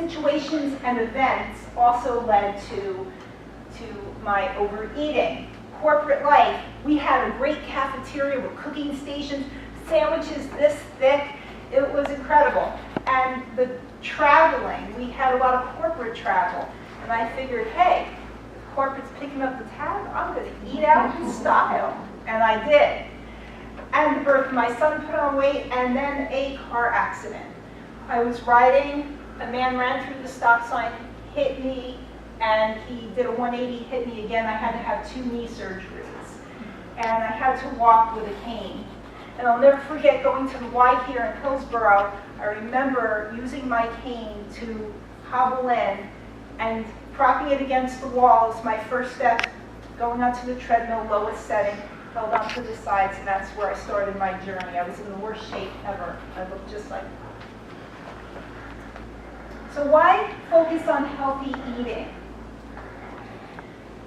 situations and events also led to my overeating. Corporate life, we had a great cafeteria with cooking stations, sandwiches this thick. It was incredible. And the traveling, we had a lot of corporate travel. And I figured, hey, if corporate's picking up the tab, I'm going to eat out in style. And I did. And the birth of my son put on weight, and then a car accident. I was riding, a man ran through the stop sign, hit me, and he did a 180, hit me again. I had to have 2 knee surgeries. And I had to walk with a cane. And I'll never forget going to the Y here in Hillsborough. I remember using my cane to hobble in and propping it against the wall as my first step, going onto the treadmill, lowest setting, held onto the sides, and that's where I started my journey. I was in the worst shape ever. I looked just like. So why focus on healthy eating?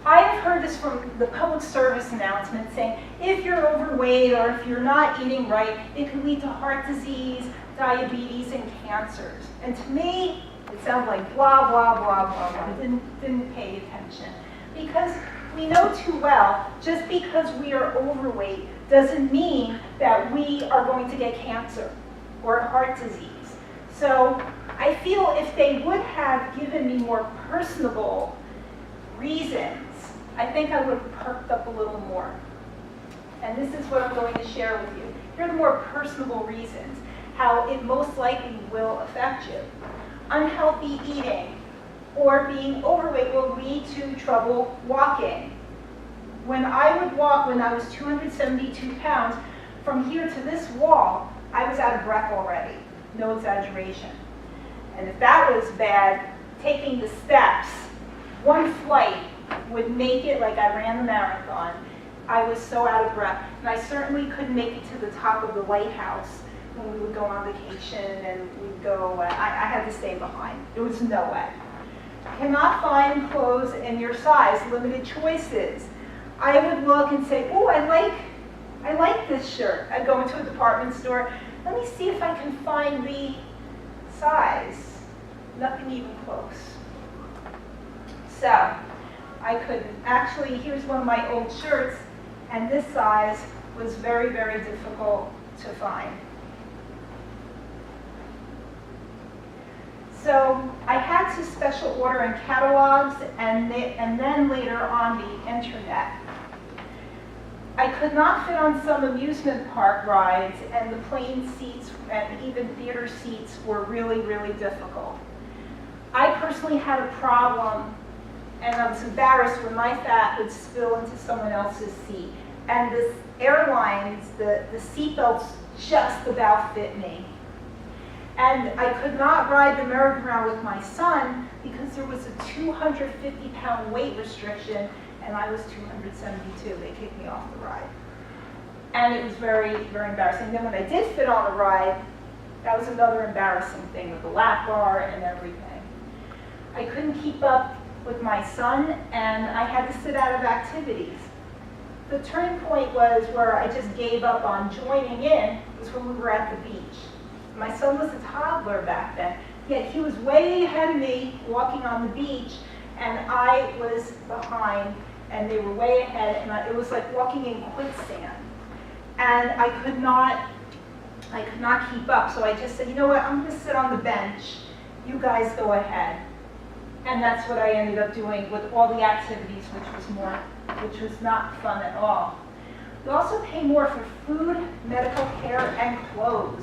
I have heard this from the public service announcement saying, if you're overweight or if you're not eating right, it can lead to heart disease, diabetes, and cancers. And to me, it sounds like blah, blah, blah, blah, blah. Didn't pay attention. Because we know too well, just because we are overweight doesn't mean that we are going to get cancer or heart disease. So I feel if they would have given me more personable reasons, I think I would have perked up a little more. And this is what I'm going to share with you. Here are the more personable reasons, how it most likely will affect you. Unhealthy eating or being overweight will lead to trouble walking. When I would walk when I was 272 pounds, from here to this wall, I was out of breath already. No exaggeration. And if that was bad, taking the steps, one flight would make it like I ran the marathon. I was so out of breath. And I certainly couldn't make it to the top of the lighthouse when we would go on vacation and we'd go, I had to stay behind. There was no way. Cannot find clothes in your size, limited choices. I would look and say, oh, I like this shirt. I'd go into a department store. Let me see if I can find the size. Nothing even close. So I couldn't. Actually, here's one of my old shirts, and this size was very, very difficult to find. So I had to special order in catalogs and then later on the internet. I could not fit on some amusement park rides, and the plane seats and even theater seats were really, really difficult. I personally had a problem, and I was embarrassed when my fat would spill into someone else's seat. And the airlines, the seat belts just about fit me. And I could not ride the merry-go-round with my son because there was a 250-pound weight restriction, and I was 272. They kicked me off the ride. And it was very, very embarrassing. Then when I did fit on a ride, that was another embarrassing thing with the lap bar and everything. I couldn't keep up with my son, and I had to sit out of activities. The turning point was where I just gave up on joining in, was when we were at the beach. My son was a toddler back then, yet he was way ahead of me walking on the beach, and I was behind, and they were way ahead, and it was like walking in quicksand. And I could not keep up, so I just said, you know what, I'm gonna sit on the bench, you guys go ahead. And that's what I ended up doing with all the activities, which was not fun at all. You also pay more for food, medical care, and clothes.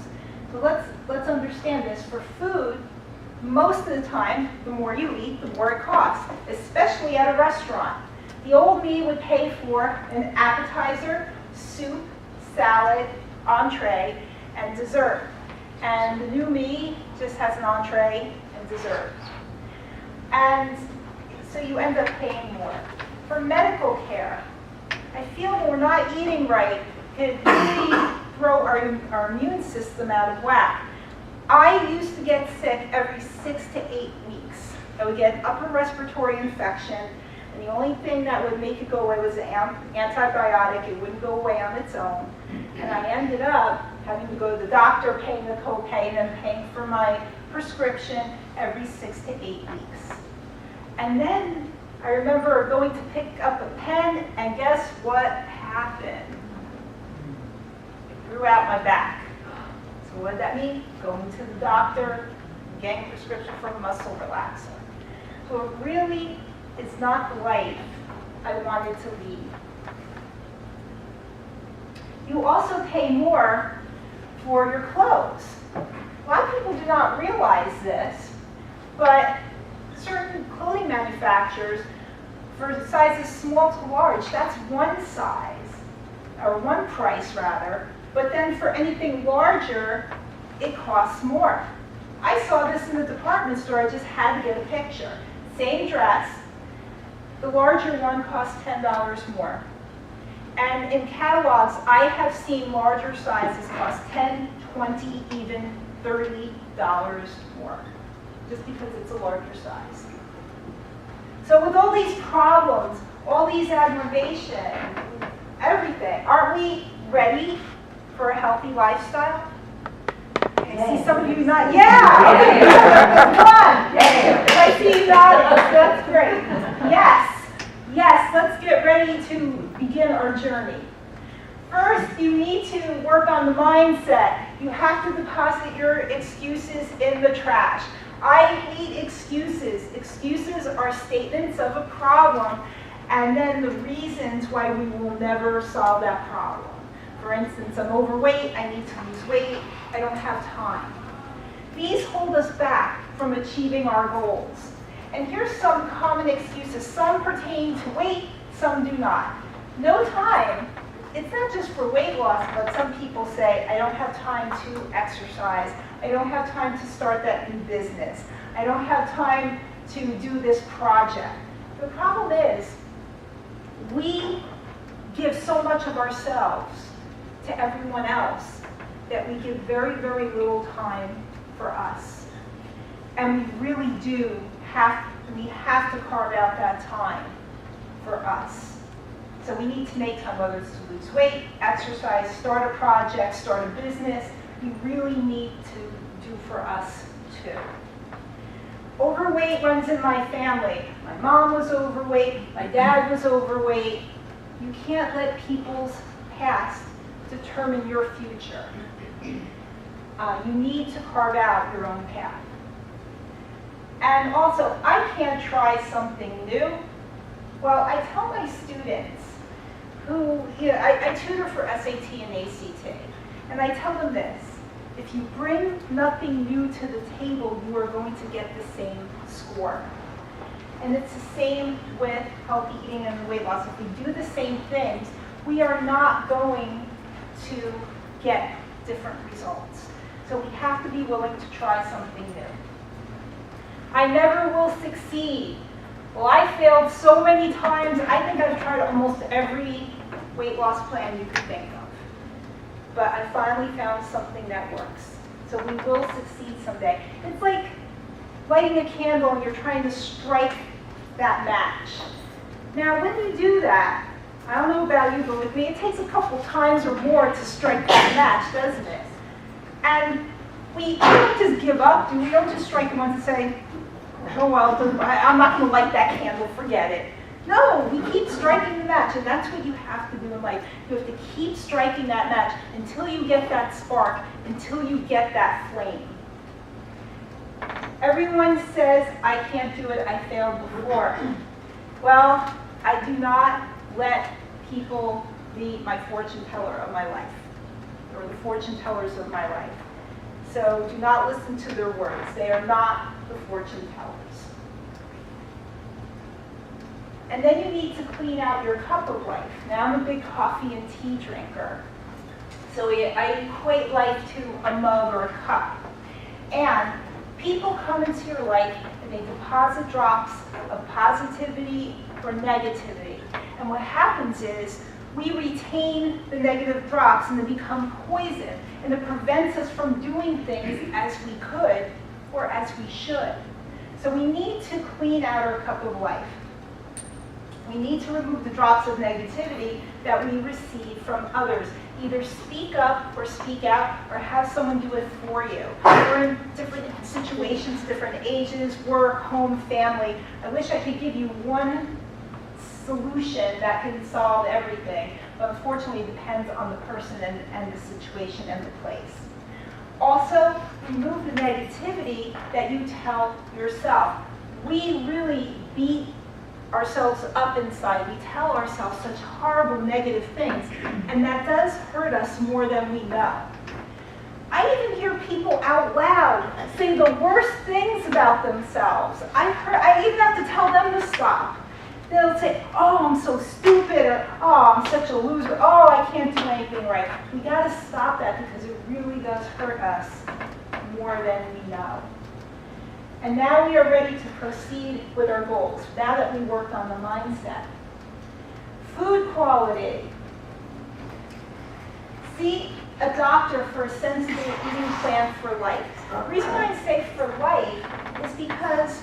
So let's understand this. For food, most of the time, the more you eat, the more it costs, especially at a restaurant. The old me would pay for an appetizer, soup, salad, entree, and dessert. And the new me just has an entree and dessert. And so you end up paying more. For medical care, I feel when we're not eating right, it really throw our immune system out of whack. I used to get sick every 6 to 8 weeks. I would get upper respiratory infection, and the only thing that would make it go away was an antibiotic. It wouldn't go away on its own. And I ended up having to go to the doctor, paying the copay, and then paying for my prescription, every 6 to 8 weeks. And then I remember going to pick up a pen, and guess what happened? It grew out my back. So what did that mean? Going to the doctor, getting a prescription for a muscle relaxer. So it really is not the life I wanted to lead. You also pay more for your clothes. A lot of people do not realize this, but certain clothing manufacturers, for sizes small to large, that's one size, or one price rather, but then for anything larger, it costs more. I saw this in the department store, I just had to get a picture. Same dress, the larger one costs $10 more. And in catalogs, I have seen larger sizes cost $10, $20, even $30 more, just because it's a larger size. So with all these problems, all these aggravations, everything, aren't we ready for a healthy lifestyle? I see some of you not, yeah! Come on! I see you nodding, that's great. Yes, let's get ready to begin our journey. First, you need to work on the mindset. You have to deposit your excuses in the trash. I hate excuses. Excuses are statements of a problem and then the reasons why we will never solve that problem. For instance, I'm overweight, I need to lose weight, I don't have time. These hold us back from achieving our goals. And here's some common excuses. Some pertain to weight, some do not. No time. It's not just for weight loss, but some people say, I don't have time to exercise. I don't have time to start that new business. I don't have time to do this project. The problem is, we give so much of ourselves to everyone else that we give very, very little time for us. And we really do we have to carve out that time for us. So we need to make time, whether it's to lose weight, exercise, start a project, start a business. We really need to do for us too. Overweight runs in my family. My mom was overweight, my dad was overweight. You can't let people's past determine your future. You need to carve out your own path. And also, I can't try something new. Well, I tell my students who, I tutor for SAT and ACT, and I tell them this: if you bring nothing new to the table, you are going to get the same score. And it's the same with healthy eating and weight loss. If we do the same things, we are not going to get different results. So we have to be willing to try something new. I never will succeed. Well, I failed so many times. I think I've tried almost every weight loss plan you could think of. But I finally found something that works. So we will succeed someday. It's like lighting a candle and you're trying to strike that match. Now, when you do that, I don't know about you, but with me, it takes a couple times or more to strike that match, doesn't it? And we don't just give up, do we? We don't just strike it once and say, oh, well, I'm not going to light that candle, forget it. No, we keep striking the match, and that's what you have to do in life. You have to keep striking that match until you get that spark, until you get that flame. Everyone says, I can't do it, I failed before. Well, I do not let people be my fortune teller of my life, or the fortune tellers of my life. So do not listen to their words. They are not the fortune tellers. And then you need to clean out your cup of life. Now I'm a big coffee and tea drinker. So I equate life to a mug or a cup. And people come into your life and they deposit drops of positivity or negativity. And what happens is we retain the negative drops and they become poison. And it prevents us from doing things as we could or as we should. So we need to clean out our cup of life. We need to remove the drops of negativity that we receive from others. Either speak up or speak out, or have someone do it for you. We're in different situations, different ages, work, home, family. I wish I could give you one solution that can solve everything, but unfortunately it depends on the person and the situation and the place. Also, remove the negativity that you tell yourself. We really beat ourselves up inside. We tell ourselves such horrible negative things, and that does hurt us more than we know. I even hear people out loud say the worst things about themselves. I even have to tell them to stop. They'll say, oh, I'm so stupid, or oh, I'm such a loser, oh, I can't do anything right. We gotta stop that because it really does hurt us more than we know. And now we are ready to proceed with our goals, now that we worked on the mindset. Food quality. See a doctor for a sensible eating plan for life. The reason why I say for life is because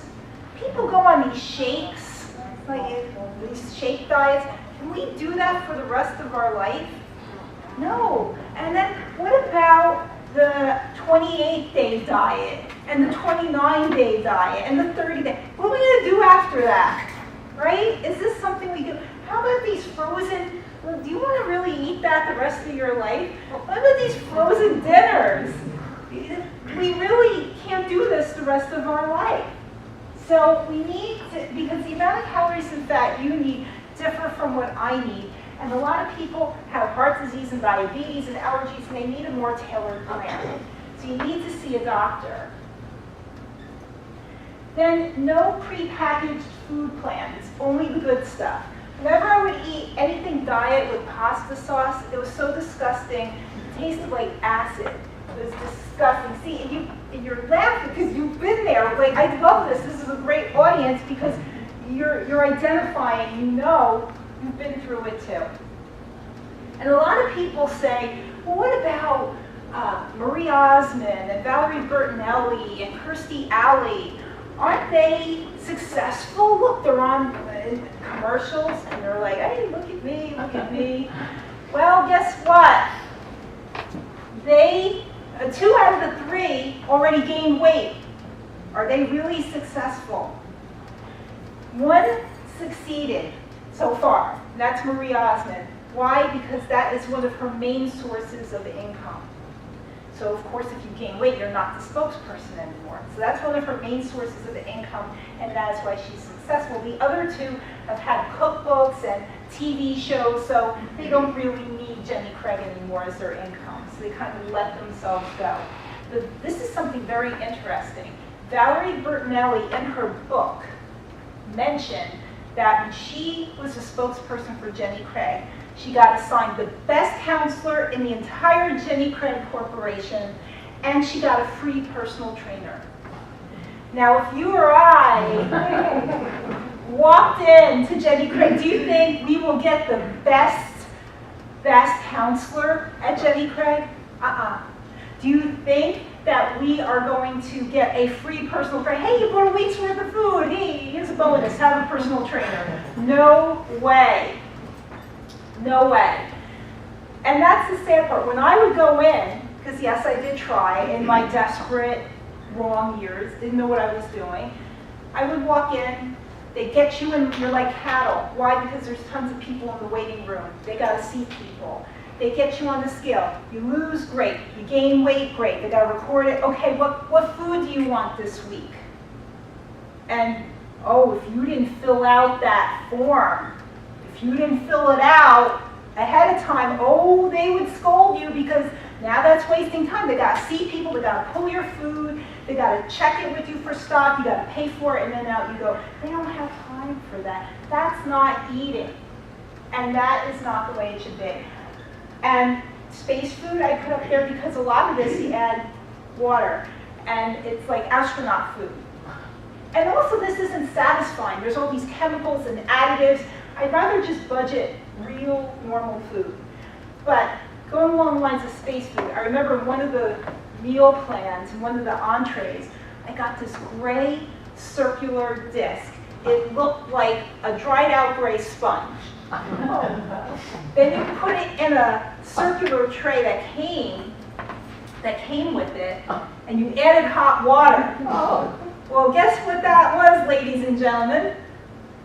people go on these shakes, like these shake diets. Can we do that for the rest of our life? No. And then what about the 28-day diet and the 29-day diet and the 30-day? What are we going to do after that? Right? Is this something we do? How about these frozen, do you want to really eat that the rest of your life? What about these frozen dinners? We really can't do this the rest of our life. So we need to, because the amount of calories and fat you need differ from what I need. And a lot of people have heart disease and diabetes and allergies, and they need a more tailored plan. So you need to see a doctor. Then no prepackaged food plans, only the good stuff. Whenever I would eat anything diet with pasta sauce, it was so disgusting. It tasted like acid. It was disgusting. See, and you're laughing because you've been there. Like, I love this. This is a great audience because you're identifying, you know, you've been through it too. And a lot of people say, well, what about Marie Osmond and Valerie Bertinelli and Kirstie Alley? Aren't they successful? Look, they're on commercials and they're like, hey, look at me, look at me. Well, guess what? They, 2 out of the 3 already gained weight. Are they really successful? 1 succeeded so far. That's Marie Osmond. Why? Because that is one of her main sources of income. So of course, if you gain weight, you're not the spokesperson anymore. So that's one of her main sources of income, and that is why she's successful. The other 2 have had cookbooks and TV shows, so they don't really need Jenny Craig anymore as their income. So they kind of let themselves go. But this is something very interesting. Valerie Bertinelli, in her book, mentioned that when she was a spokesperson for Jenny Craig, she got assigned the best counselor in the entire Jenny Craig Corporation, and she got a free personal trainer. Now, if you or I walked in to Jenny Craig, do you think we will get the best counselor at Jenny Craig? Do you think that we are going to get a free personal trainer? Hey, you bought a week's worth of food. Hey, here's a bonus. Have a personal trainer. No way. No way. And that's the sad part. When I would go in, because yes, I did try in my desperate, wrong years, didn't know what I was doing, I would walk in, they get you in, you're like cattle. Why? Because there's tons of people in the waiting room. They got to see people. They get you on the scale. You lose, great. You gain weight, great. They got to record it. Okay, what food do you want this week? And, oh, if you didn't fill out that form, if you didn't fill it out ahead of time, oh, they would scold you because now that's wasting time. They got to see people. They got to pull your food. They got to check it with you for stock. You got to pay for it, and then out you go. They don't have time for that. That's not eating. And that is not the way it should be. And space food I put up there because a lot of this you add water, and it's like astronaut food. And also this isn't satisfying. There's all these chemicals and additives. I'd rather just budget real normal food. But going along the lines of space food, I remember one of the meal plans and one of the entrees, I got this gray circular disc. it looked like a dried out gray sponge. Then you put it in a circular tray that came with it, and you added hot water. Well, guess what that was, ladies and gentlemen?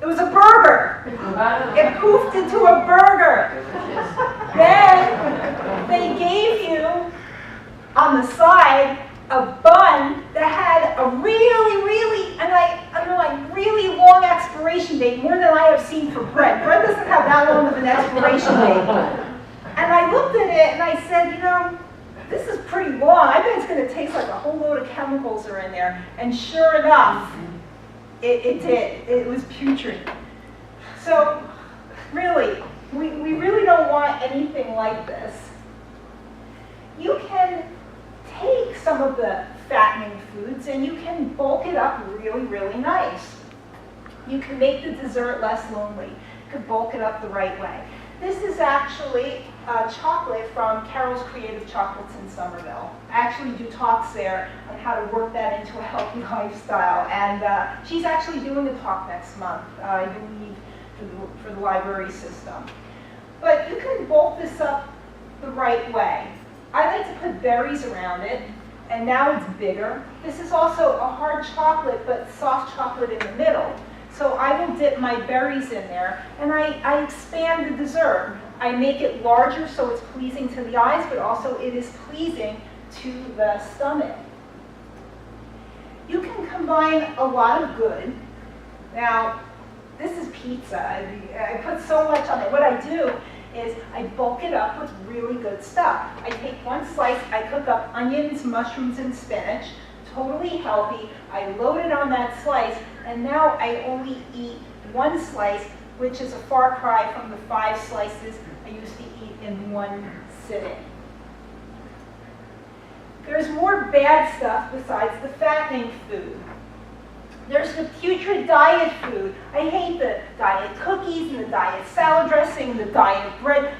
It was a burger. It poofed into a burger. Then they gave you, on the side, a bun that had a really, and I underline, really long expiration date, more than I have seen for bread. Bread doesn't have that long of an expiration date. And I looked at it and I said, you know, this is pretty long. I bet it's going to taste like a whole load of chemicals are in there. And sure enough, it did. It was putrid. So really, we really don't want anything like this. You can take some of the fattening foods and you can bulk it up really nice. You can make the dessert less lonely. You can bulk it up the right way. This is actually chocolate from Carol's Creative Chocolates in Somerville. I actually do talks there on how to work that into a healthy lifestyle. And she's actually doing a talk next month, I believe, for the library system. But you can bulk this up the right way. I like to put berries around it, and now it's bigger. This is also a hard chocolate, but soft chocolate in the middle. So I will dip my berries in there, and I expand the dessert. I make it larger so it's pleasing to the eyes, but also it is pleasing to the stomach. You can combine a lot of good. Now, this is pizza. I put so much on it. What I do is I bulk it up with really good stuff. I take one slice, I cook up onions, mushrooms, and spinach, totally healthy. I load it on that slice, and now I only eat one slice, which is a far cry from the 5 slices I used to eat in one sitting. There's more bad stuff besides the fattening food. There's the putrid diet food. I hate the diet cookies and the diet salad dressing, the diet bread.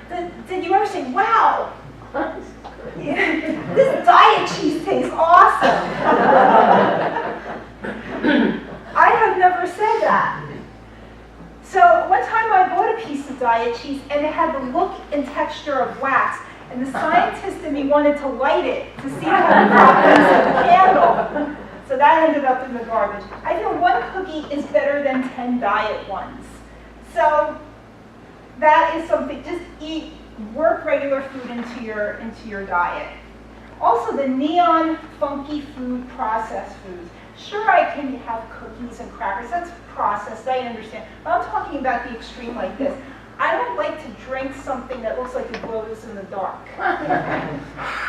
Did you ever say, wow, this diet cheese tastes awesome? I have never said that. So one time I bought a piece of diet cheese and it had the look and texture of wax. And the scientist in me wanted to light it to see how it happens with the candle. So that ended up in the garbage. I feel one cookie is better than 10 diet ones. So that is something, just work regular food into your diet. Also the neon funky food, processed foods. Sure, I can have cookies and crackers, that's processed, I understand. But I'm talking about the extreme like this. I don't like to drink something that looks like it glows in the dark.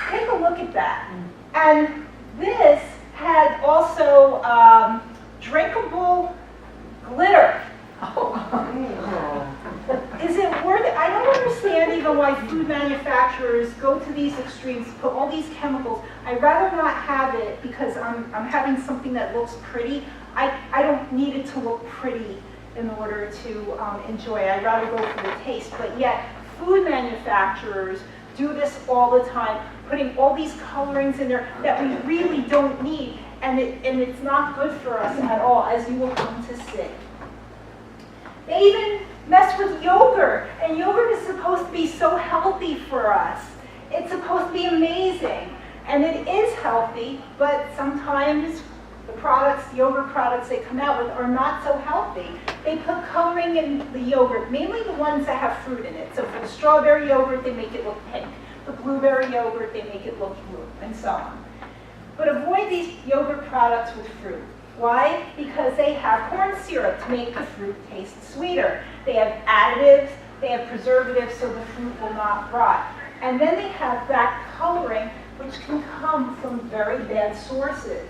Take a look at that. And this had also drinkable glitter. Is it worth it? I don't understand even why food manufacturers go to these extremes, put all these chemicals. I'd rather not have it because I'm having something that looks pretty. I don't need it to look pretty in order to enjoy it. I'd rather go for the taste. But yet, food manufacturers do this all the time, putting all these colorings in there that we really don't need, and it's not good for us at all, as you will come to see. They even mess with yogurt, and yogurt is supposed to be so healthy for us. It's supposed to be amazing, and it is healthy, but sometimes the yogurt products they come out with are not so healthy. They put coloring in the yogurt, mainly the ones that have fruit in it. So for the strawberry yogurt, they make it look pink. The blueberry yogurt, they make it look blue, and so on. But avoid these yogurt products with fruit. Why? Because they have corn syrup to make the fruit taste sweeter. They have additives, they have preservatives so the fruit will not rot. And then they have that coloring, which can come from very bad sources.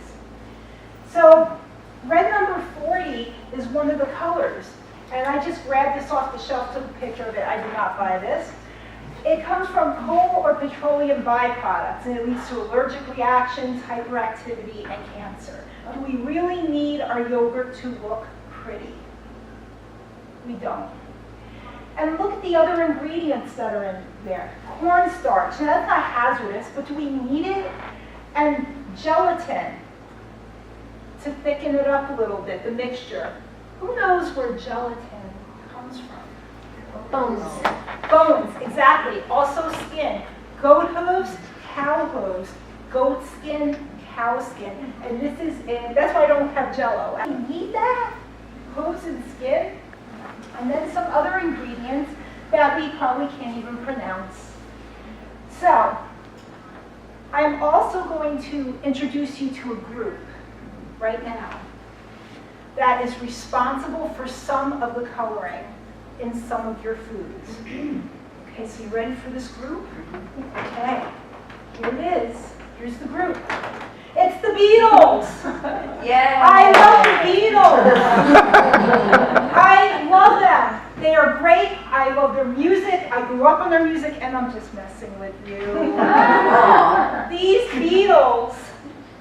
So red number 40 is one of the colors. And I just grabbed this off the shelf, took a picture of it. I did not buy this. It comes from coal or petroleum byproducts, and it leads to allergic reactions, hyperactivity, and cancer. Do we really need our yogurt to look pretty? We don't. And look at the other ingredients that are in there. Cornstarch. Now that's not hazardous, but do we need it? And gelatin to thicken it up a little bit, the mixture. Who knows where gelatin comes from? Bones. Bones, exactly. Also skin. Goat hooves, cow hooves. Goat skin, cow skin. And this is in, that's why I don't have Jell-O. I need that. Hooves and skin. And then some other ingredients that we probably can't even pronounce. So, I'm also going to introduce you to a group right now that is responsible for some of the coloring in some of your foods. Okay, so you ready for this group? Okay, here it is. Here's the group. It's the Beatles! Yeah. I love the Beatles! I love them. They are great. I love their music. I grew up on their music, and I'm just messing with you. These Beatles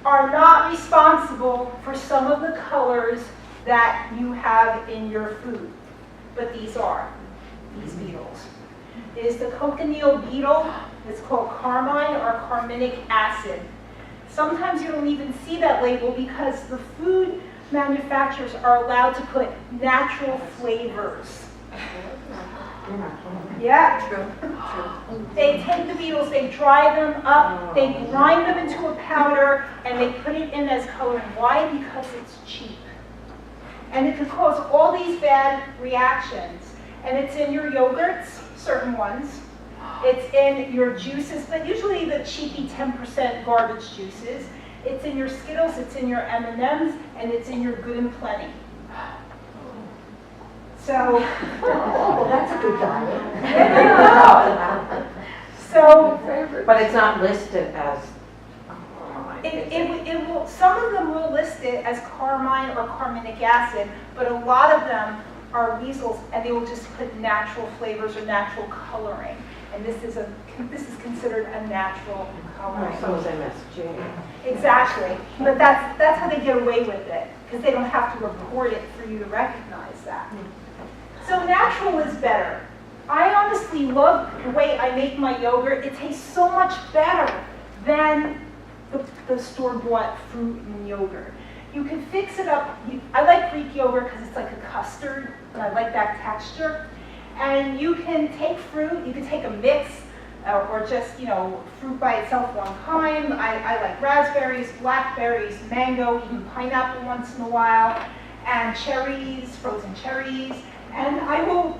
are not responsible for some of the colors that you have in your food, but these are, these beetles. It is the cochineal beetle. It's called carmine or carminic acid. Sometimes you don't even see that label because the food manufacturers are allowed to put natural flavors. Yeah. They take the beetles, they dry them up, they grind them into a powder, and they put it in as coloring. Why? Because it's cheap. And it could cause all these bad reactions. And it's in your yogurts, certain ones. It's in your juices, but usually the cheapy 10% garbage juices. It's in your Skittles, it's in your M&Ms, and it's in your Good and Plenty. So, That's a good diet. there you go. So, But it's not listed as. it will, some of them will list it as carmine or carminic acid, but a lot of them are weasels, and they will just put natural flavors or natural coloring. And this is considered a natural coloring. So is MSG. Exactly, but that's how they get away with it, because they don't have to report it for you to recognize that. So natural is better. I honestly love the way I make my yogurt. It tastes so much better than the store-bought fruit and yogurt. You can fix it up. I like Greek yogurt because it's like a custard, and I like that texture. And you can take fruit, you can take a mix, or just, fruit by itself one time. I like raspberries, blackberries, mango, even pineapple once in a while, and cherries, frozen cherries. And I will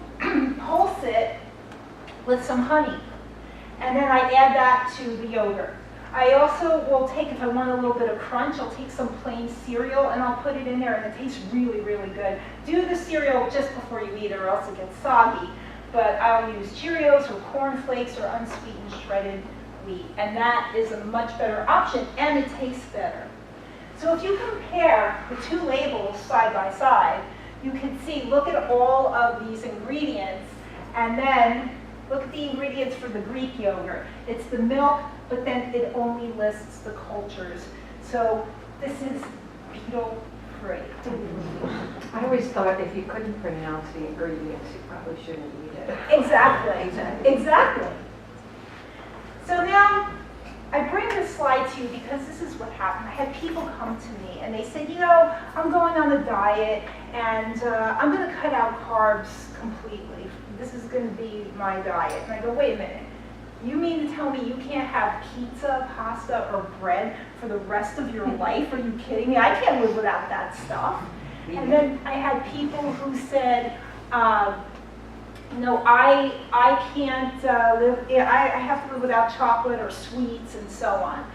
pulse it with some honey. And then I add that to the yogurt. I also will take, if I want a little bit of crunch, I'll take some plain cereal and I'll put it in there, and it tastes really, really good. Do the cereal just before you eat it, or else it gets soggy. But I'll use Cheerios or Corn Flakes or unsweetened shredded wheat, and that is a much better option, and it tastes better. So if you compare the two labels side by side, you can see, look at all of these ingredients, and then look at the ingredients for the Greek yogurt. It's the milk, but then it only lists the cultures. So this is beetle-free. I always thought if you couldn't pronounce the ingredients, you probably shouldn't eat it. Exactly. So now, I bring this slide to you because this is what happened. I had people come to me and they said, I'm going on a diet and I'm going to cut out carbs completely. This is going to be my diet. And I go, wait a minute. You mean to tell me you can't have pizza, pasta, or bread for the rest of your life? Are you kidding me? I can't live without that stuff. And then I had people who said, no, I can't live, I have to live without chocolate or sweets and so on.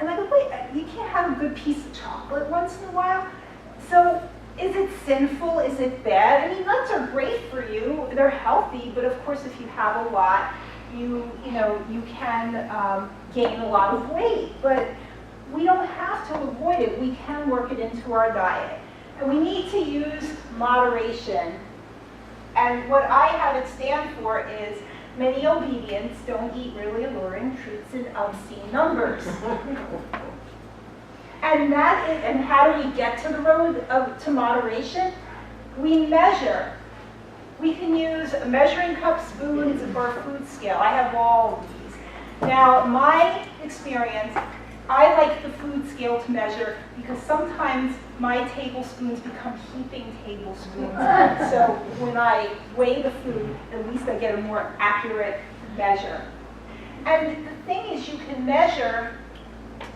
And I go, wait, you can't have a good piece of chocolate once in a while? So is it sinful? Is it bad? I mean, nuts are great for you. They're healthy, but of course if you have a lot, you can gain a lot of weight. But we don't have to avoid it. We can work it into our diet. And we need to use moderation. And what I have it stand for is many obedience don't eat really alluring treats in obscene numbers. And how do we get to the road to moderation? We measure. We can use a measuring cup, spoons, or food scale. I have all of these. Now, my experience, I like the food scale to measure because sometimes my tablespoons become heaping tablespoons. So when I weigh the food, at least I get a more accurate measure. And the thing is, you can measure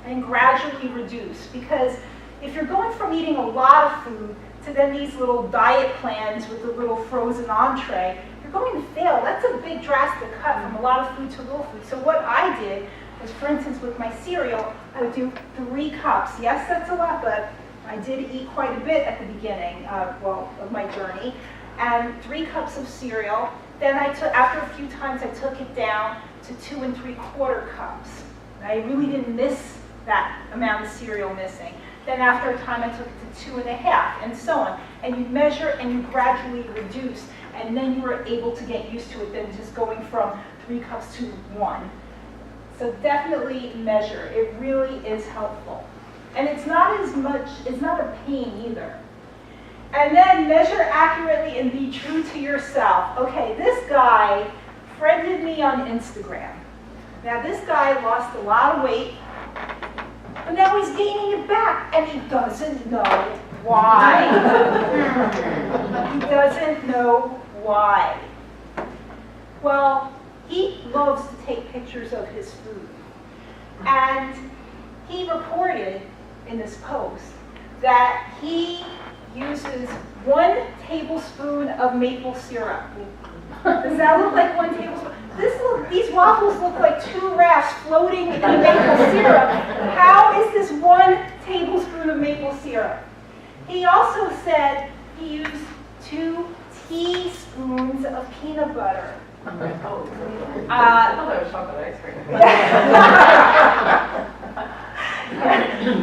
and gradually reduce, because if you're going from eating a lot of food to then these little diet plans with the little frozen entree, you're going to fail. That's a big drastic cut from a lot of food to little food. So what I did was, for instance, with my cereal, I would do 3 cups. Yes, that's a lot, but I did eat quite a bit at the beginning of my journey. And 3 cups of cereal. Then after a few times, I took it down to 2 3/4 cups. And I really didn't miss that amount of cereal missing. Then after a time, I took it to 2 1/2, and so on. And you measure and you gradually reduce, and then you were able to get used to it than just going from 3 cups to 1. So definitely measure. It really is helpful. And it's not a pain either. And then measure accurately and be true to yourself. Okay, this guy friended me on Instagram. Now this guy lost a lot of weight, but now he's gaining it back, and he doesn't know why. He doesn't know why. Well, he loves to take pictures of his food. And he reported in this post that he uses 1 tablespoon of maple syrup. Does that look like 1 tablespoon? These waffles look like 2 rafts floating in maple syrup. How is this 1 tablespoon of maple syrup? He also said he used 2 teaspoons of peanut butter. I thought it was chocolate ice cream.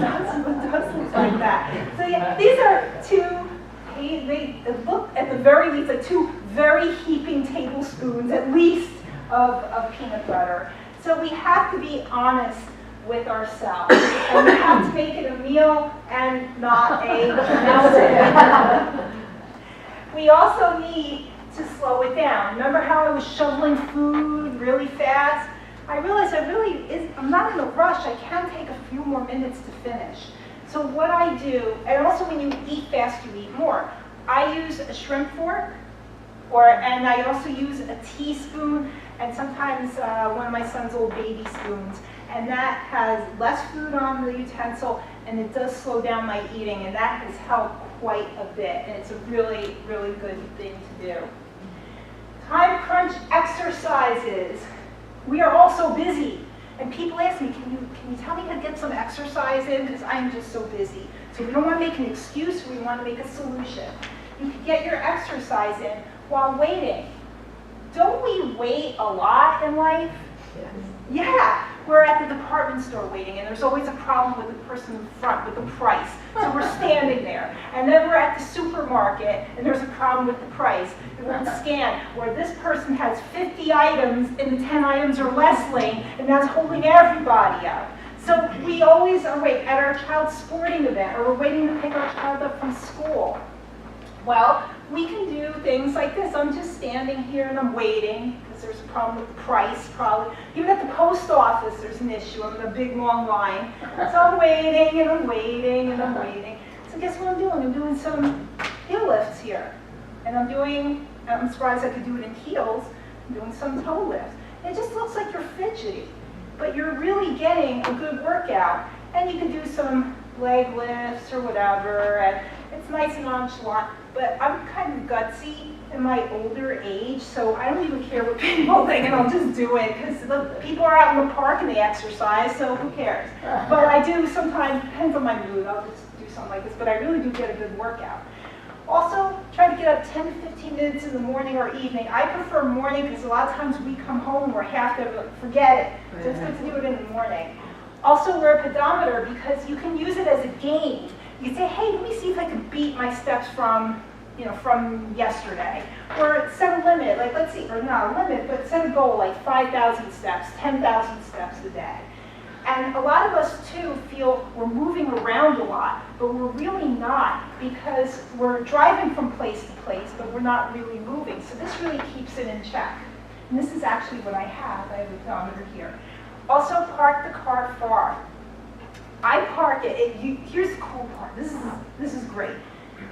Dozens like that. So yeah, these are 2, they look at the very least like 2 very heaping tablespoons at least of peanut butter. So we have to be honest with ourselves. And we have to make it a meal and not a mountain. We also need to slow it down. Remember how I was shoveling food really fast? I realized I'm not in a rush. I can take a few more minutes to finish. So what I do, and also when you eat fast, you eat more. I use a shrimp fork, and I also use a teaspoon, and sometimes one of my son's old baby spoons. And that has less food on the utensil, and it does slow down my eating, and that has helped quite a bit. And it's a really, really good thing to do. Time crunch exercises. We are all so busy. And people ask me, can you tell me how to get some exercise in? Because I'm just so busy. So we don't want to make an excuse, we want to make a solution. You can get your exercise in while waiting. Don't we wait a lot in life? Yes. Yeah, we're at the department store waiting, and there's always a problem with the person in front with the price. So we're standing there. And then we're at the supermarket, and there's a problem with the price. It won't scan. Or this person has 50 items in the 10 items or less lane, and that's holding everybody up. So we always are waiting at our child's sporting event, or we're waiting to pick our child up from school. Well, we can do things like this. I'm just standing here and I'm waiting because there's a problem with the price probably. Even at the post office there's an issue. I'm in a big long line. So I'm waiting and I'm waiting and I'm waiting. So guess what I'm doing? I'm doing some heel lifts here. And I'm surprised I could do it in heels. I'm doing some toe lifts. It just looks like you're fidgety, but you're really getting a good workout. And you can do some leg lifts or whatever. And it's nice and nonchalant. But I'm kind of gutsy in my older age, so I don't even care what people think, and I'll just do it, because people are out in the park and they exercise, so who cares? But I do sometimes, depends on my mood, I'll just do something like this, but I really do get a good workout. Also, try to get up 10 to 15 minutes in the morning or evening. I prefer morning, because a lot of times we come home and we're half there, but forget it. So it's good to do it in the morning. Also wear a pedometer, because you can use it as a game. You can say, hey, let me see if I can beat my steps from yesterday. Or set a limit, like let's see, or not a limit, but set a goal like 5,000 steps, 10,000 steps a day. And a lot of us too feel we're moving around a lot, but we're really not, because we're driving from place to place, but we're not really moving. So this really keeps it in check. And this is actually what I have. I have a pedometer here. Also, park the car far. I park it, here's the cool part, this is great.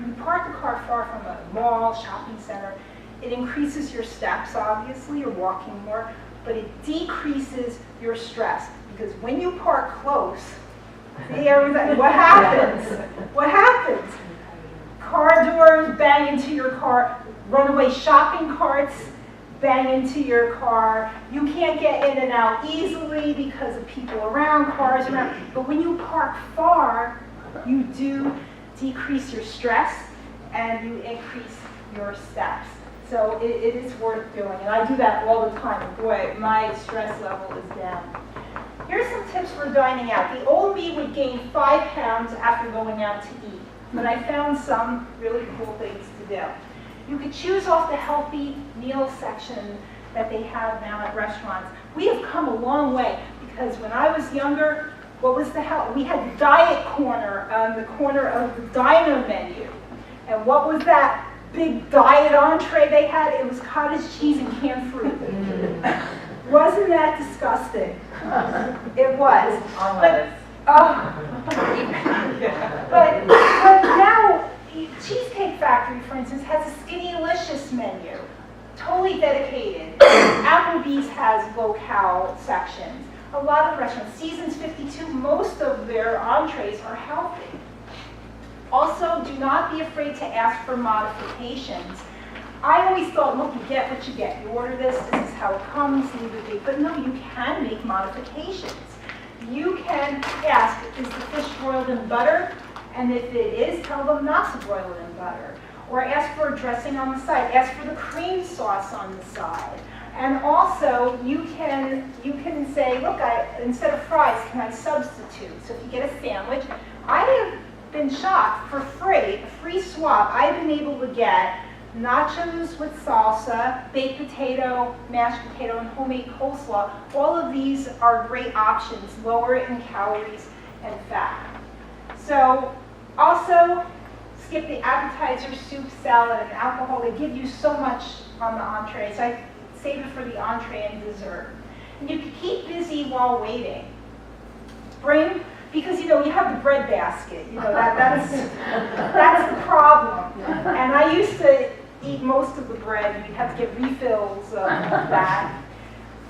You park the car far from a mall, shopping center, it increases your steps, obviously, you're walking more, but it decreases your stress, because when you park close, see everybody, what happens? What happens? Car doors bang into your car, runaway shopping carts bang into your car. You can't get in and out easily because of people around, cars around. But when you park far, you do decrease your stress and you increase your steps. So it is worth doing. And I do that all the time. Boy, my stress level is down. Here's some tips for dining out. The old me would gain 5 pounds after going out to eat. But I found some really cool things to do. You could choose off the healthy meal section that they have now at restaurants. We have come a long way because when I was younger, what was the hell? We had the diet corner on the corner of the diner menu. And what was that big diet entree they had? It was cottage cheese and canned fruit. Wasn't that disgusting? It was. But now, Cheesecake Factory, for instance, has a Skinnylicious menu, totally dedicated. Applebee's has low-cal sections. A lot of restaurants, Seasons 52, most of their entrees are healthy. Also, do not be afraid to ask for modifications. I always thought, look, you get what you get. You order this is how it comes, leave it be. But no, you can make modifications. You can ask, is the fish broiled in butter? And if it is, tell them not to broil it in butter. Or ask for a dressing on the side. Ask for the cream sauce on the side. And also, you can say, look, instead of fries, can I substitute? So if you get a sandwich, I have been shocked for free, a free swap. I've been able to get nachos with salsa, baked potato, mashed potato, and homemade coleslaw. All of these are great options, lower in calories and fat. So also, skip the appetizer, soup, salad, and alcohol. They give you so much on the entree, so I save it for the entree and dessert. And you can keep busy while waiting. Because you have the bread basket, that's the problem. And I used to eat most of the bread, you'd have to get refills of that.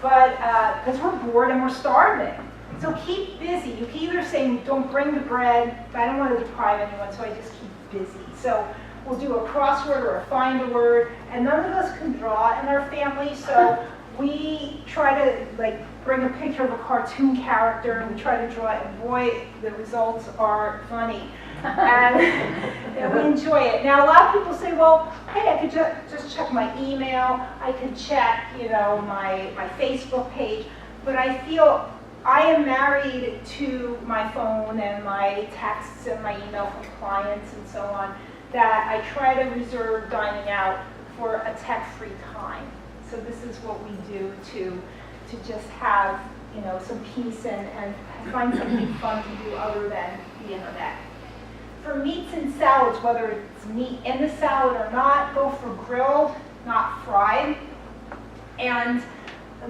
But, because we're bored and we're starving. So keep busy. You can either say, don't bring the bread, but I don't want to deprive anyone, so I just keep busy. So we'll do a crossword or a find a word, and none of us can draw in our family, so we try to bring a picture of a cartoon character, and we try to draw it, and boy, the results are funny. And we enjoy it. Now, a lot of people say, well, hey, I could just check my email, I could check, my Facebook page, but I feel I am married to my phone and my texts and my email from clients and so on, that I try to reserve dining out for a tech-free time. So this is what we do to just have, some peace and find something fun to do other than the internet. For meats and salads, whether it's meat in the salad or not, go for grilled, not fried. And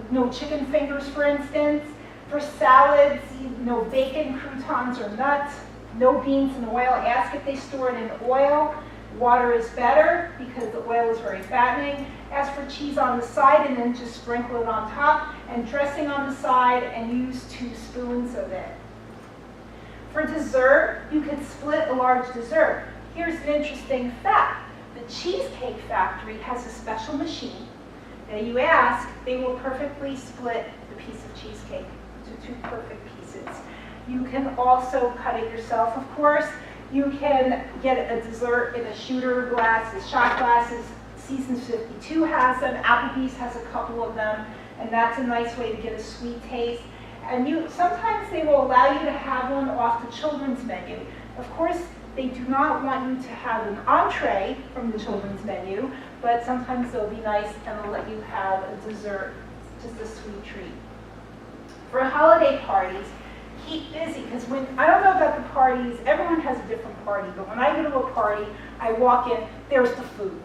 no chicken fingers, for instance. For salads, no bacon, croutons, or nuts. No beans in oil. Ask if they store it in oil. Water is better because the oil is very fattening. Ask for cheese on the side and then just sprinkle it on top. And dressing on the side and use 2 spoons of it. For dessert, you could split a large dessert. Here's an interesting fact. The Cheesecake Factory has a special machine that you ask, they will perfectly split the piece of cheesecake to 2 perfect pieces. You can also cut it yourself, of course. You can get a dessert in a shooter glass, shot glasses. Seasons 52 has them. Applebee's has a couple of them, and that's a nice way to get a sweet taste. And sometimes they will allow you to have one off the children's menu. Of course, they do not want you to have an entree from the children's menu, but sometimes they'll be nice and they'll let you have a dessert, just a sweet treat. For holiday parties, keep busy, because I don't know about the parties, everyone has a different party, but when I go to a party, I walk in, there's the food,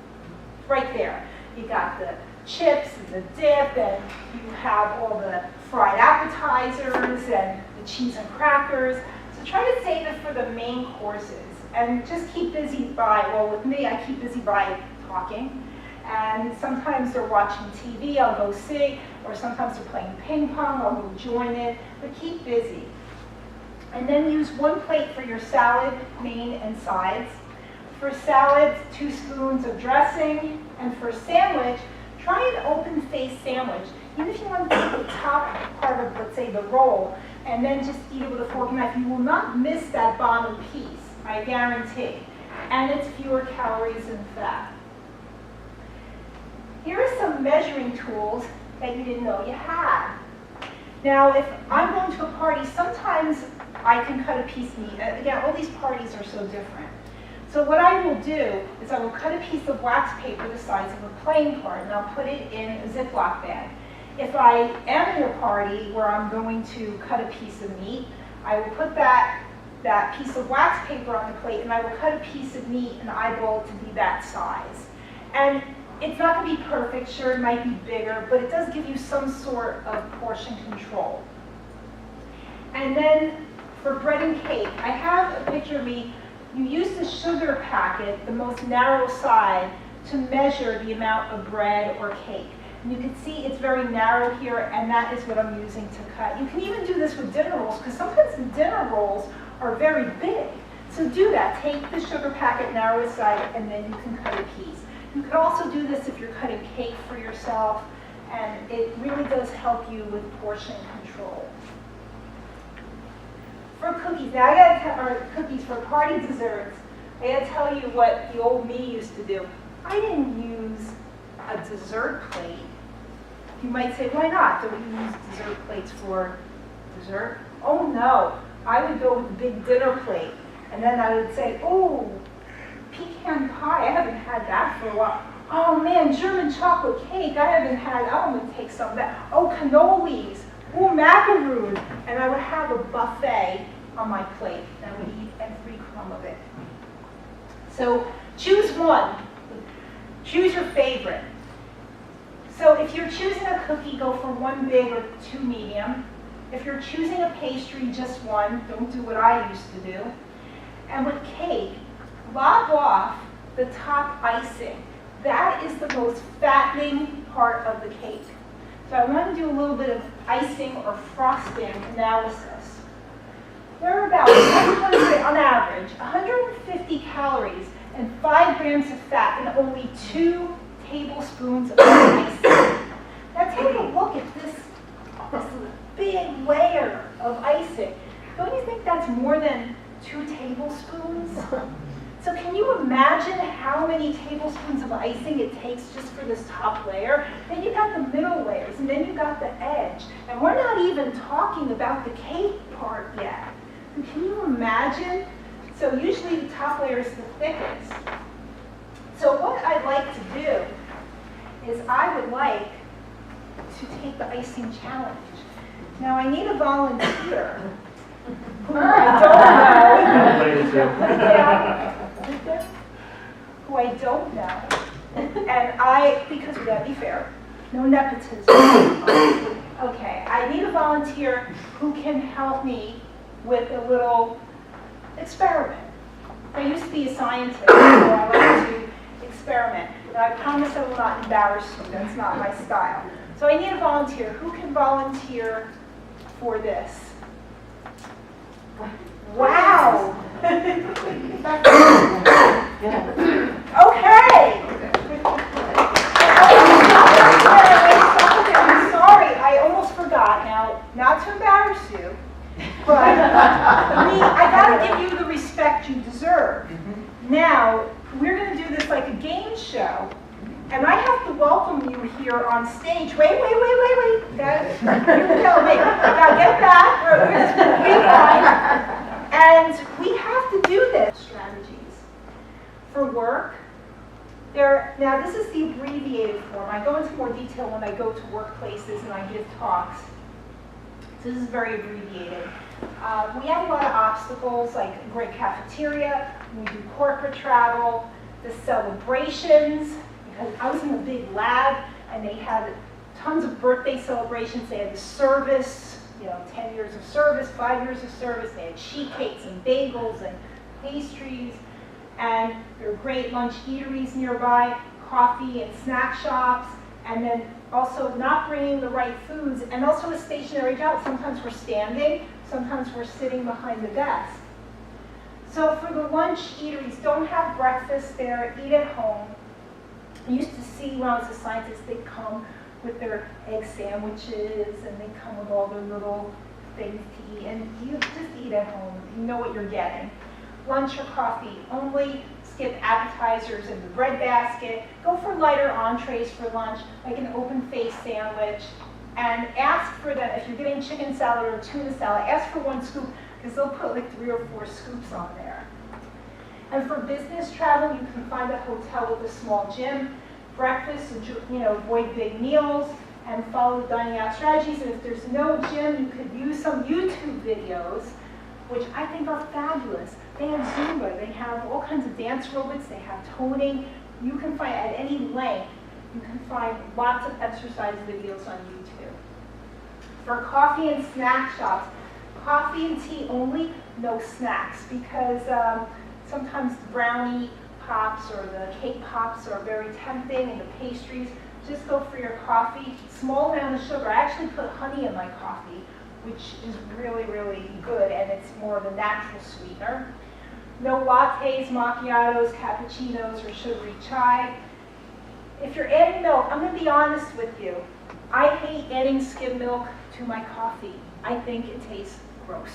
right there. You got the chips and the dip, and you have all the fried appetizers and the cheese and crackers. So So try to save it for the main courses and just keep busy by, well with me, I keep busy by talking. And sometimes they're watching TV, I'll go see, or sometimes they're playing ping pong, I'll go join it, but keep busy. And then use one plate for your salad, main, and sides. For salads, 2 spoons of dressing, and for sandwich, try an open-faced sandwich. Even if you want to take the top part of, let's say, the roll, and then just eat it with a fork and knife, you will not miss that bottom piece, I guarantee. And it's fewer calories and fat. Here are some measuring tools that you didn't know you had. Now, if I'm going to a party, sometimes I can cut a piece of meat. Again, all these parties are so different. So what I will do is I will cut a piece of wax paper the size of a playing card, and I'll put it in a Ziploc bag. If I am in a party where I'm going to cut a piece of meat, I will put that piece of wax paper on the plate, and I will cut a piece of meat and eyeball it to be that size. And it's not going to be perfect, sure, it might be bigger, but it does give you some sort of portion control. And then for bread and cake, I have a picture of me. You use the sugar packet, the most narrow side, to measure the amount of bread or cake. And you can see it's very narrow here, and that is what I'm using to cut. You can even do this with dinner rolls, because sometimes the dinner rolls are very big. So do that. Take the sugar packet, narrow side, and then you can cut a piece. You could also do this if you're cutting cake for yourself, and it really does help you with portion control. For cookies, now I gotta tell, or cookies for party desserts, I gotta tell you what the old me used to do. I didn't use a dessert plate. You might say, why not? Don't you use dessert plates for dessert? Oh no, I would go with a big dinner plate, and then I would say, oh, pecan pie, I haven't had that for a while. Oh man, German chocolate cake, I haven't had, I'm gonna take some of that. Oh, cannolis, oh, macaroon. And I would have a buffet on my plate, and I would eat every crumb of it. So choose one, choose your favorite. So if you're choosing a cookie, go for 1 big or 2 medium. If you're choosing a pastry, just 1, don't do what I used to do. And with cake, lob off the top icing. That is the most fattening part of the cake. So I want to do a little bit of icing or frosting analysis. There are about 100, on average, 150 calories and 5 grams of fat and only 2 tablespoons of icing. Now take a look at this big layer of icing. Don't you think that's more than 2 tablespoons? So can you imagine how many tablespoons of icing it takes just for this top layer? Then you got the middle layers, and then you got the edge. And we're not even talking about the cake part yet. And can you imagine? So usually the top layer is the thickest. So what I'd like to do is I would like to take the icing challenge. Now I need a volunteer who I don't know. Who I don't know. And because we gotta be fair, no nepotism. Okay, I need a volunteer who can help me with a little experiment. I used to be a scientist, so I like to experiment. But I promise I will not embarrass you. That's not my style. So I need a volunteer. Who can volunteer for this? Wow! Okay! I'm sorry, I almost forgot. Now, not to embarrass you, but I gotta give you the respect you deserve. Now, we're gonna do this like a game show, and I have to welcome you here on stage. Wait. Here we go, wait. Now get back. We're gonna be fine. And we have to do this. Strategies. For work, now this is the abbreviated form. I go into more detail when I go to workplaces and I give talks. So this is very abbreviated. We have a lot of obstacles, like a great cafeteria, we do corporate travel, the celebrations, because I was in a big lab and they had tons of birthday celebrations. They had the service, 10 years of service, 5 years of service. They had sheet cakes and bagels and pastries. And there are great lunch eateries nearby, coffee and snack shops, and then also not bringing the right foods, and also a stationary job. Sometimes we're standing, sometimes we're sitting behind the desk. So for the lunch eateries, don't have breakfast there, eat at home. I used to see when I was a scientist, they'd come with their egg sandwiches, and they'd come with all their little things to eat, and you just eat at home. You know what you're getting. Lunch or coffee only, skip appetizers in the bread basket, go for lighter entrees for lunch, like an open-faced sandwich, and ask for them, if you're getting chicken salad or tuna salad, ask for 1 scoop, because they'll put like 3 or 4 scoops on there. And for business travel, you can find a hotel with a small gym, breakfast, avoid big meals, and follow dining out strategies. And if there's no gym, you could use some YouTube videos, which I think are fabulous. They have Zumba, they have all kinds of dance aerobics, they have toning. You can find, at any length, you can find lots of exercise videos on YouTube. For coffee and snack shops, coffee and tea only, no snacks, because sometimes the brownie pops or the cake pops are very tempting, and the pastries. Just go for your coffee. Small amount of sugar. I actually put honey in my coffee, which is really, really good, and it's more of a natural sweetener. No lattes, macchiatos, cappuccinos, or sugary chai. If you're adding milk, I'm going to be honest with you. I hate adding skim milk to my coffee. I think it tastes gross.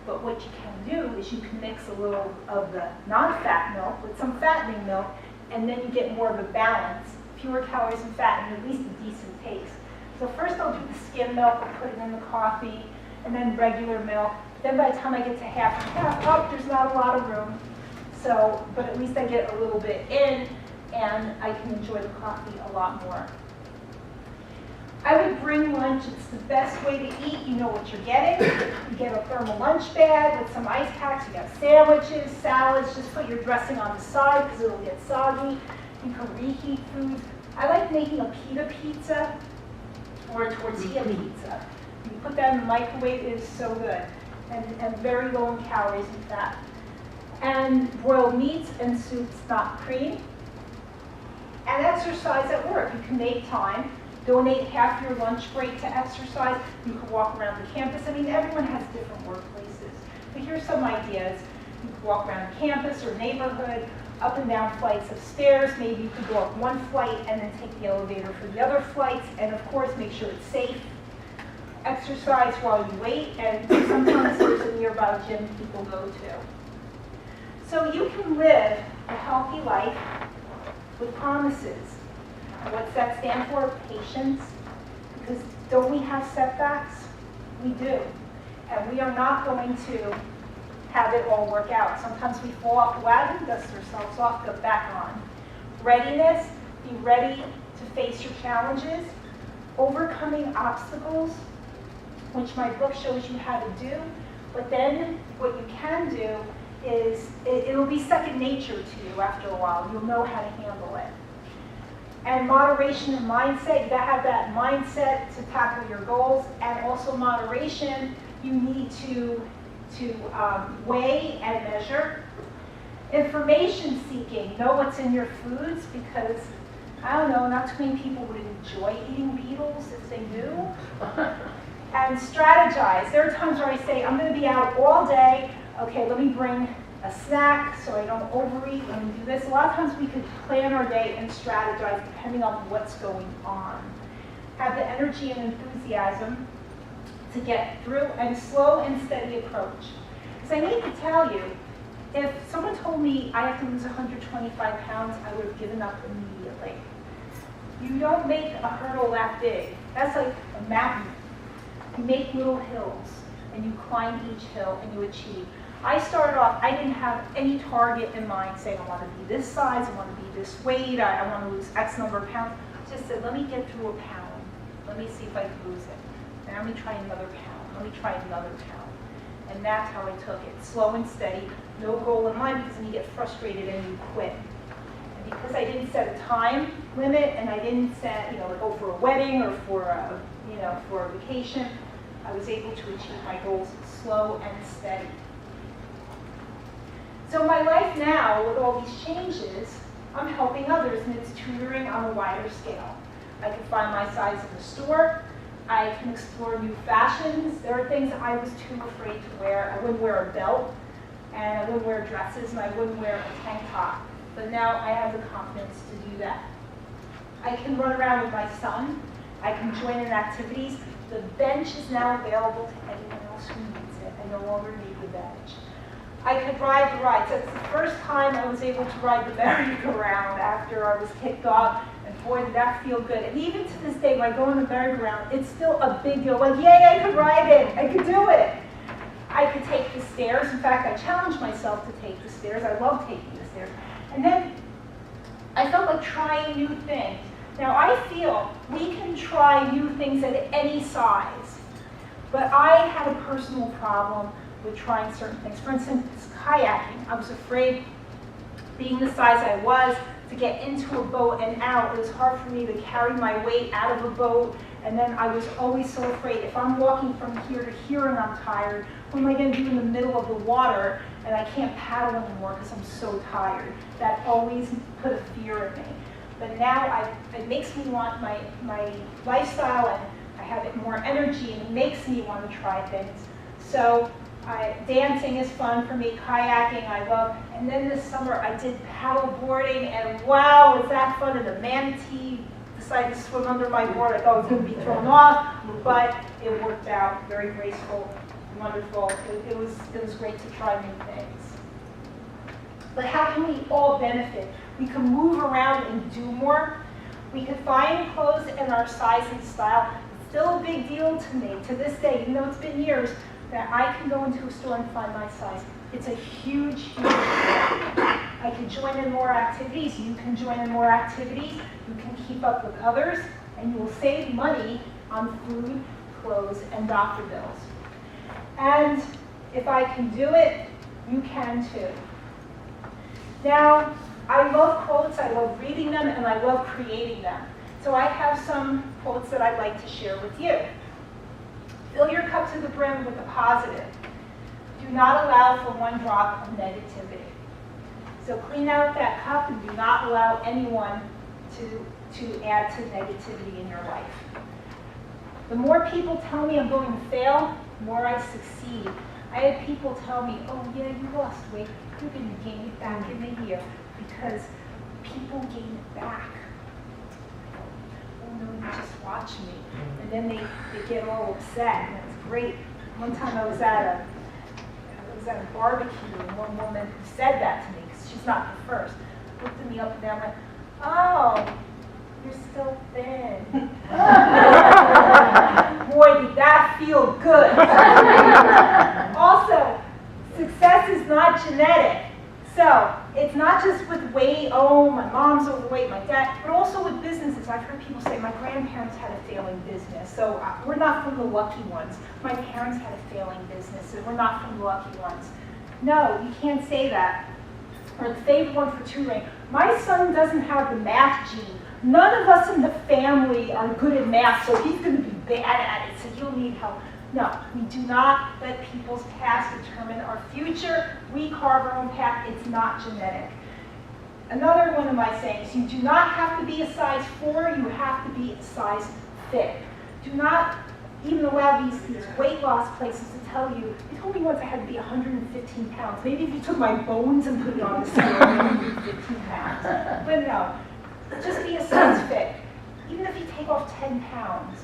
But what you can do is you can mix a little of the non-fat milk with some fattening milk, and then you get more of a balance. Fewer calories and fat, and at least a decent taste. So first I'll do the skim milk, I'll put it in the coffee, and then regular milk. Then by the time I get to half and half, oh, there's not a lot of room. So, but at least I get a little bit in, and I can enjoy the coffee a lot more. I would bring lunch. It's the best way to eat. You know what you're getting. You get a thermal lunch bag with some ice packs. You got sandwiches, salads. Just put your dressing on the side because it'll get soggy. You can reheat foods. I like making a pita pizza or a tortilla pizza. You put that in the microwave. It is so good, and very low in calories and fat. And broiled meats and soups, not cream. And exercise at work. You can make time. Donate half your lunch break to exercise. You can walk around the campus. I mean, everyone has different workplaces. But here's some ideas. You can walk around the campus or neighborhood, up and down flights of stairs. Maybe you could go up one flight and then take the elevator for the other flights. And of course, make sure it's safe. Exercise while you wait. And sometimes there's a nearby gym people go to. So you can live a healthy life with promises. What's that stand for? Patience. Because don't we have setbacks? We do. And we are not going to have it all work out. Sometimes we fall off the wagon, dust ourselves off, go back on. Readiness. Be ready to face your challenges. Overcoming obstacles, which my book shows you how to do. But then what you can do is it'll be second nature to you after a while. You'll know how to handle it. And moderation and mindset, you gotta have that mindset to tackle your goals, and also moderation, you need to weigh and measure. Information seeking, know what's in your foods, because, I don't know, not too many people would enjoy eating beetles if they knew. And strategize. There are times where I say, I'm gonna be out all day, okay, let me bring a snack so I don't overeat, let me do this. A lot of times we could plan our day and strategize depending on what's going on. Have the energy and enthusiasm to get through, and slow and steady approach. Because I need to tell you, if someone told me I have to lose 125 pounds, I would have given up immediately. You don't make a hurdle that big. That's like a mountain. You make little hills, and you climb each hill, and you achieve. I started off, I didn't have any target in mind saying I want to be this size, I want to be this weight, I want to lose X number of pounds. I just said, let me get through a pound. Let me see if I can lose it. And let me try another pound. Let me try another pound. And that's how I took it. Slow and steady, no goal in mind, because then you get frustrated and you quit. And because I didn't set a time limit, and I didn't set, like, oh, for a wedding or for a, for a vacation, I was able to achieve my goals slow and steady. So my life now, with all these changes, I'm helping others, and it's tutoring on a wider scale. I can find my size in the store. I can explore new fashions. There are things I was too afraid to wear. I wouldn't wear a belt, and I wouldn't wear dresses, and I wouldn't wear a tank top. But now I have the confidence to do that. I can run around with my son. I can join in activities. The bench is now available to anyone else who needs it. I no longer need the bench. I could ride the rides. That's the first time I was able to ride the merry-go-round after I was kicked off, and boy, did that feel good. And even to this day, when I go on the merry-go-round, it's still a big deal. Like, yay, I could ride it. I could do it. I could take the stairs. In fact, I challenged myself to take the stairs. I love taking the stairs. And then I felt like trying new things. Now, I feel we can try new things at any size, but I had a personal problem with trying certain things. For instance, kayaking. I was afraid, being the size I was, to get into a boat and out. It was hard for me to carry my weight out of a boat, and then I was always so afraid. If I'm walking from here to here and I'm tired, what am I going to do in the middle of the water and I can't paddle anymore because I'm so tired? That always put a fear in me. But now it makes me want my lifestyle, and I have more energy, and it makes me want to try things. So dancing is fun for me, kayaking I love, and then this summer I did paddle boarding, and wow, was that fun, and the manatee decided to swim under my board. I thought it was going to be thrown off, but it worked out, very graceful, wonderful. It was great to try new things. But how can we all benefit? We can move around and do more. We can find clothes in our size and style. It's still a big deal to me, to this day, even though it's been years, that I can go into a store and find my size. It's a huge, huge deal. I can join in more activities. You can join in more activities. You can keep up with others, and you will save money on food, clothes, and doctor bills. And if I can do it, you can too. Now, I love quotes, I love reading them, and I love creating them. So I have some quotes that I'd like to share with you. Fill your cup to the brim with a positive. Do not allow for one drop of negativity. So clean out that cup and do not allow anyone to add to negativity in your life. The more people tell me I'm going to fail, the more I succeed. I had people tell me, oh yeah, you lost weight, you're going to gain it back in a year, because people gain it back. Oh no, you just watch me. And then they get all upset, and it's great. One time I was at a barbecue, and one woman who said that to me, because she's not the first, looked at me up and down, like, oh, you're still thin. Boy, did that feel good. Also, success is not genetic. So, it's not just with weight, oh, my mom's overweight, my dad, but also with businesses. I've heard people say, my grandparents had a failing business, so we're not from the lucky ones. My parents had a failing business, so we're not from the lucky ones. No, you can't say that. Or the favorite one for tutoring. My son doesn't have the math gene. None of us in the family are good at math, so he's going to be bad at it, so he'll need help. No, we do not let people's past determine our future. We carve our own path. It's not genetic. Another one of my sayings, you do not have to be a size 4, you have to be a size fit. Do not even allow these weight loss places to tell you, they told me once I had to be 115 pounds. Maybe if you took my bones and put it on the scale, maybe it'd be 15 pounds. But no, just be a size fit. Even if you take off 10 pounds,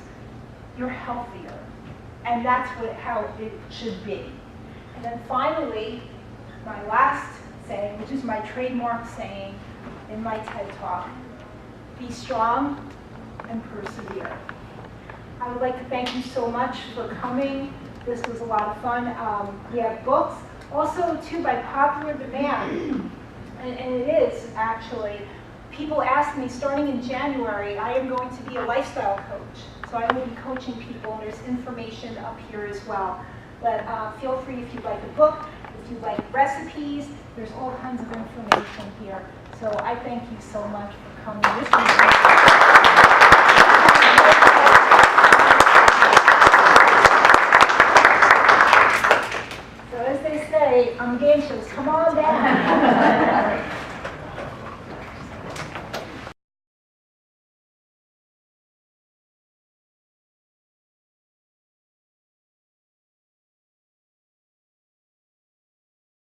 you're healthier. And that's how it should be. And then finally, my last saying, which is my trademark saying in my TED Talk, be strong and persevere. I would like to thank you so much for coming. This was a lot of fun. We have books. Also, too, by popular demand, and it is actually, people ask me, starting in January, I am going to be a lifestyle coach. So I will be coaching people, and there's information up here as well. But feel free if you'd like a book, if you'd like recipes, there's all kinds of information here. So I thank you so much for coming. This was